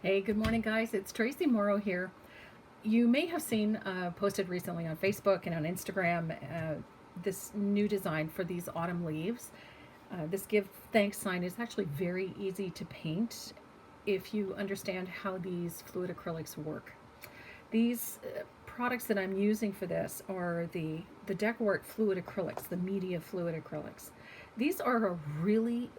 Hey, good morning, guys. It's Tracy Morrow here. You may have seen posted recently on Facebook and on Instagram this new design for these autumn leaves. This give thanks sign is actually very easy to paint if you understand how these fluid acrylics work. These products that I'm using for this are the Decawart fluid acrylics, the media fluid acrylics. These are a really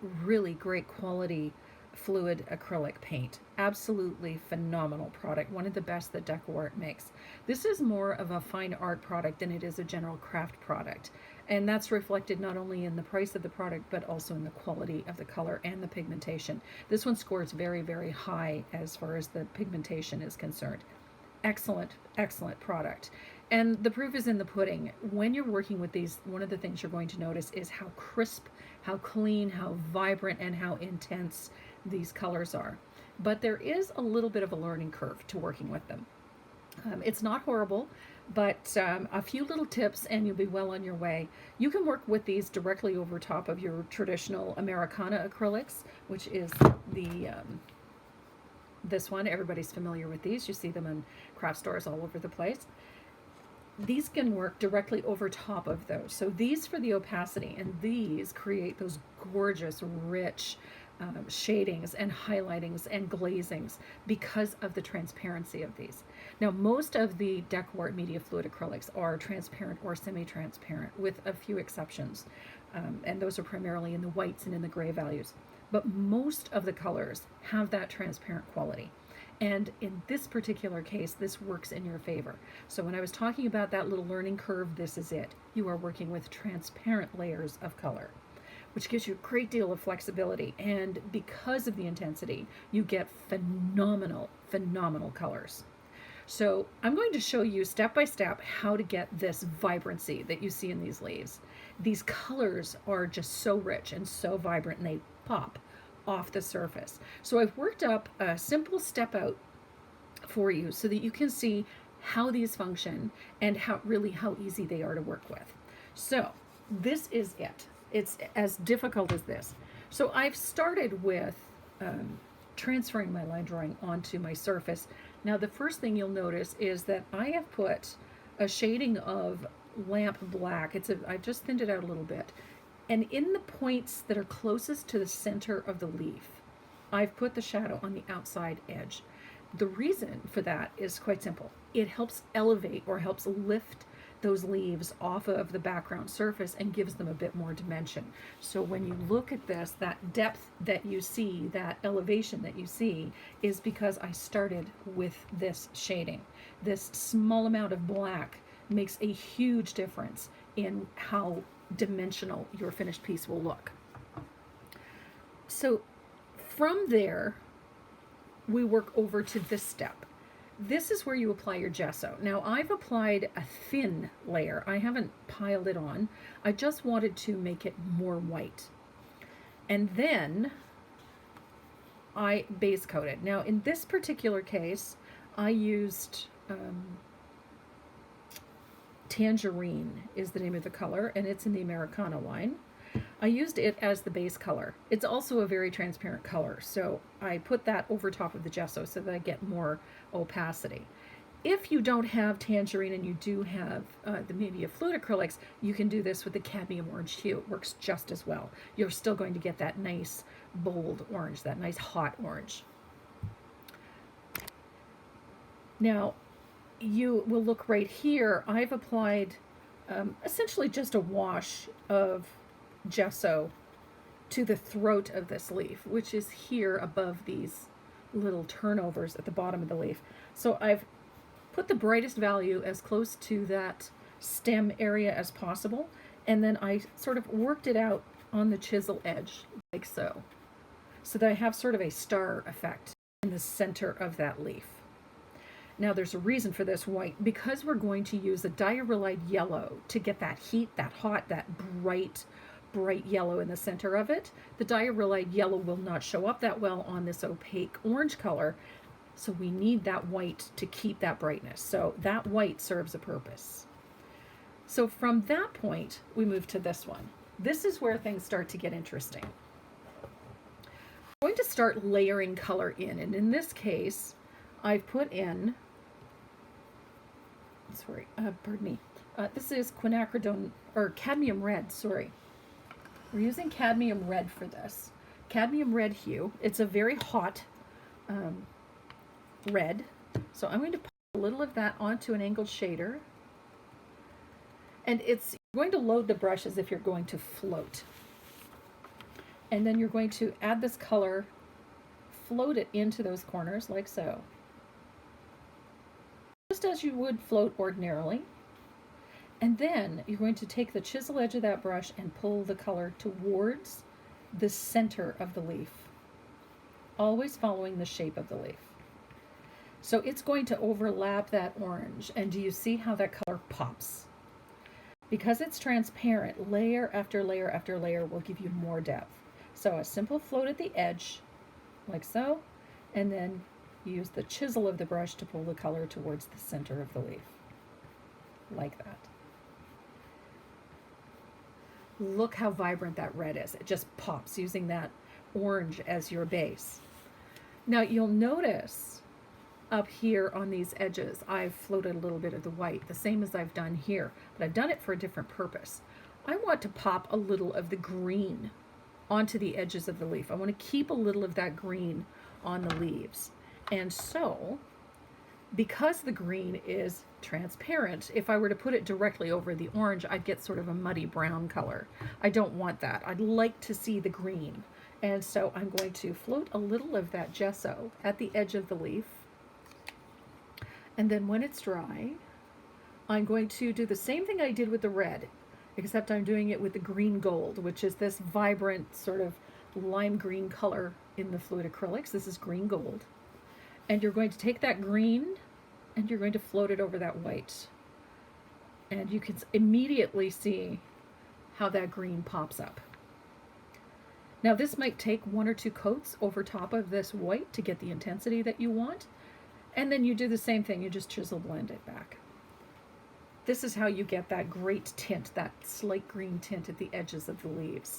great quality fluid acrylic paint. Absolutely phenomenal product. One of the best that Decawart makes. This is more of a fine art product than it is a general craft product. And that's reflected not only in the price of the product, but also in the quality of the color and the pigmentation. This one scores very high as far as the pigmentation is concerned. Excellent product. And the proof is in the pudding. When you're working with these, one of the things you're going to notice is how crisp, how clean, how vibrant, and how intense these colors are. But there is a little bit of a learning curve to working with them. It's not horrible, but a few little tips and you'll be well on your way. You can work with these directly over top of your traditional Americana acrylics, which is the this one. Everybody's familiar with these. You see them in craft stores all over the place. These can work directly over top of those. So these for the opacity, and these create those gorgeous, rich shadings and highlightings and glazings because of the transparency of these. Now, most of the Decawart media fluid acrylics are transparent or semi-transparent, with a few exceptions, and those are primarily in the whites and in the gray values. But most of the colors have that transparent quality. And in this particular case, this works in your favor. So when I was talking about that little learning curve, this is it. You are working with transparent layers of color, which gives you a great deal of flexibility. And because of the intensity, you get phenomenal colors. So I'm going to show you step by step how to get this vibrancy that you see in these leaves. These colors are just so rich and so vibrant, and they pop off the surface. So I've worked up a simple step out for you so that you can see how these function and how easy they are to work with. So this is it. It's as difficult as this. So I've started with transferring my line drawing onto my surface. Now the first thing you'll notice is that I have put a shading of lamp black. I've just thinned it out a little bit. And in the points that are closest to the center of the leaf, I've put the shadow on the outside edge. The reason for that is quite simple. It helps elevate or helps lift those leaves off of the background surface and gives them a bit more dimension. So when you look at this, that depth that you see, that elevation that you see, is because I started with this shading. This small amount of black makes a huge difference in how dimensional your finished piece will look. So from there, we work over to this step. This is where you apply your gesso. Now I've applied a thin layer. I haven't piled it on. I just wanted to make it more white. And then I base coated. Now in this particular case, I used Tangerine is the name of the color, and it's in the Americana line. I used it as the base color. It's also a very transparent color, so I put that over top of the gesso so that I get more opacity. If you don't have Tangerine and you do have the media fluid acrylics, you can do this with the cadmium orange hue. It works just as well. You're still going to get that nice bold orange, that nice hot orange. Now, you will look right here. I've applied essentially just a wash of gesso to the throat of this leaf, which is here above these little turnovers at the bottom of the leaf. So I've put the brightest value as close to that stem area as possible, and then I sort of worked it out on the chisel edge like so that I have sort of a star effect in the center of that leaf. Now there's a reason for this white, because we're going to use a diarylide yellow to get that heat, that hot, that bright yellow in the center of it. The diarylide yellow will not show up that well on this opaque orange color, so we need that white to keep that brightness. So that white serves a purpose. So from that point, we move to this one. This is where things start to get interesting. I'm going to start layering color in, and in this case, I've put in, pardon me, this is quinacridone, or cadmium red, sorry. We're using cadmium red for this. Cadmium red hue. It's a very hot red. So I'm going to put a little of that onto an angled shader. And it's going to load the brush as if you're going to float. And then you're going to add this color, float it into those corners like so. Just as you would float ordinarily. And then you're going to take the chisel edge of that brush and pull the color towards the center of the leaf, always following the shape of the leaf. So it's going to overlap that orange. And do you see how that color pops? Because it's transparent, layer after layer after layer will give you more depth. So a simple float at the edge, like so, and then use the chisel of the brush to pull the color towards the center of the leaf, like that. Look how vibrant that red is. It just pops using that orange as your base. Now you'll notice up here on these edges, I've floated a little bit of the white, the same as I've done here, but I've done it for a different purpose. I want to pop a little of the green onto the edges of the leaf. I want to keep a little of that green on the leaves. And so, because the green is transparent, if I were to put it directly over the orange, I'd get sort of a muddy brown color. I don't want that. I'd like to see the green. And so I'm going to float a little of that gesso at the edge of the leaf. And then when it's dry, I'm going to do the same thing I did with the red, except I'm doing it with the green gold, which is this vibrant sort of lime green color in the fluid acrylics. This is green gold. And you're going to take that green and you're going to float it over that white. And you can immediately see how that green pops up. Now this might take 1 or 2 coats over top of this white to get the intensity that you want. And then you do the same thing, you just chisel blend it back. This is how you get that great tint, that slate green tint at the edges of the leaves.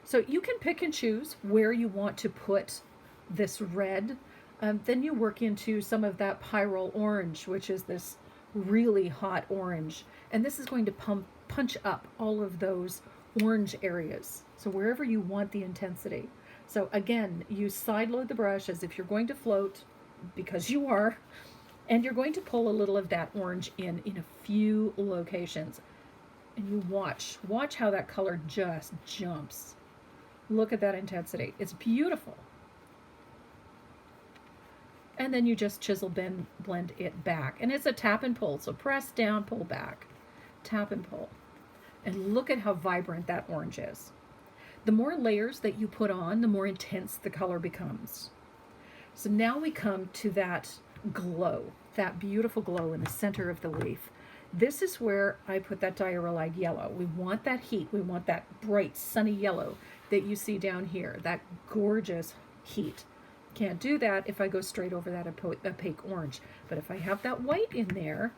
So you can pick and choose where you want to put this red. Then you work into some of that pyrrole orange, which is this really hot orange. And this is going to punch up all of those orange areas. So wherever you want the intensity. So again, you side load the brush as if you're going to float, because you are, and you're going to pull a little of that orange in a few locations. And you watch how that color just jumps. Look at that intensity. It's beautiful. And then you just chisel blend it back. And it's a tap and pull. So press down, pull back, tap and pull. And look at how vibrant that orange is. The more layers that you put on, the more intense the color becomes. So now we come to that glow, that beautiful glow in the center of the leaf. This is where I put that diarylide yellow. We want that heat. We want that bright, sunny yellow that you see down here, that gorgeous heat. Can't do that if I go straight over that opaque orange. But if I have that white in there,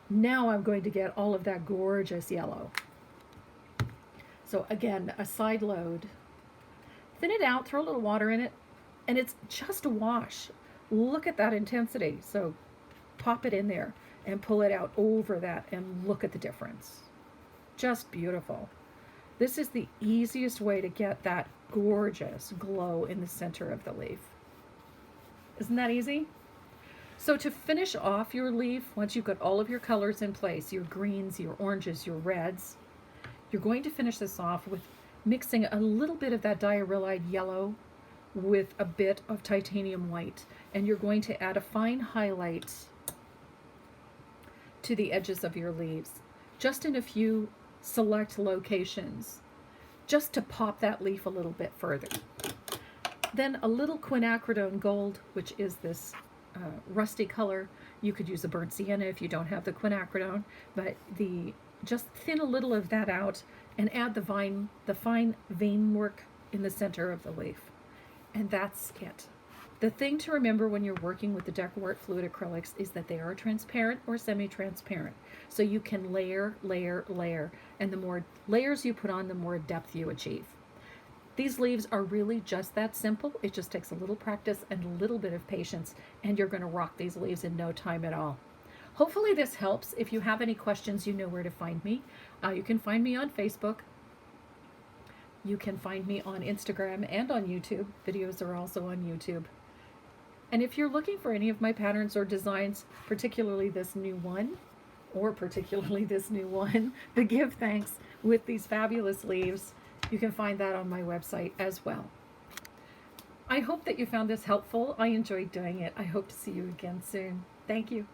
now I'm going to get all of that gorgeous yellow. So again, a side load. Thin it out, throw a little water in it, and it's just a wash. Look at that intensity. So pop it in there and pull it out over that and look at the difference. Just beautiful. This is the easiest way to get that gorgeous glow in the center of the leaf. Isn't that easy? So to finish off your leaf, once you've got all of your colors in place, your greens, your oranges, your reds, you're going to finish this off with mixing a little bit of that diarylide yellow with a bit of titanium white, and you're going to add a fine highlight to the edges of your leaves, just in a few select locations, just to pop that leaf a little bit further. Then a little quinacridone gold, which is this rusty color. You could use a burnt sienna if you don't have the quinacridone, but just thin a little of that out and add the fine vein work in the center of the leaf. And that's it. The thing to remember when you're working with the DecoArt fluid acrylics is that they are transparent or semi-transparent. So you can layer, layer, layer. And the more layers you put on, the more depth you achieve. These leaves are really just that simple. It just takes a little practice and a little bit of patience, and you're going to rock these leaves in no time at all. Hopefully this helps. If you have any questions, you know where to find me. You can find me on Facebook. You can find me on Instagram and on YouTube. Videos are also on YouTube. And if you're looking for any of my patterns or designs, particularly this new one, the Give Thanks with these fabulous leaves, you can find that on my website as well. I hope that you found this helpful. I enjoyed doing it. I hope to see you again soon. Thank you.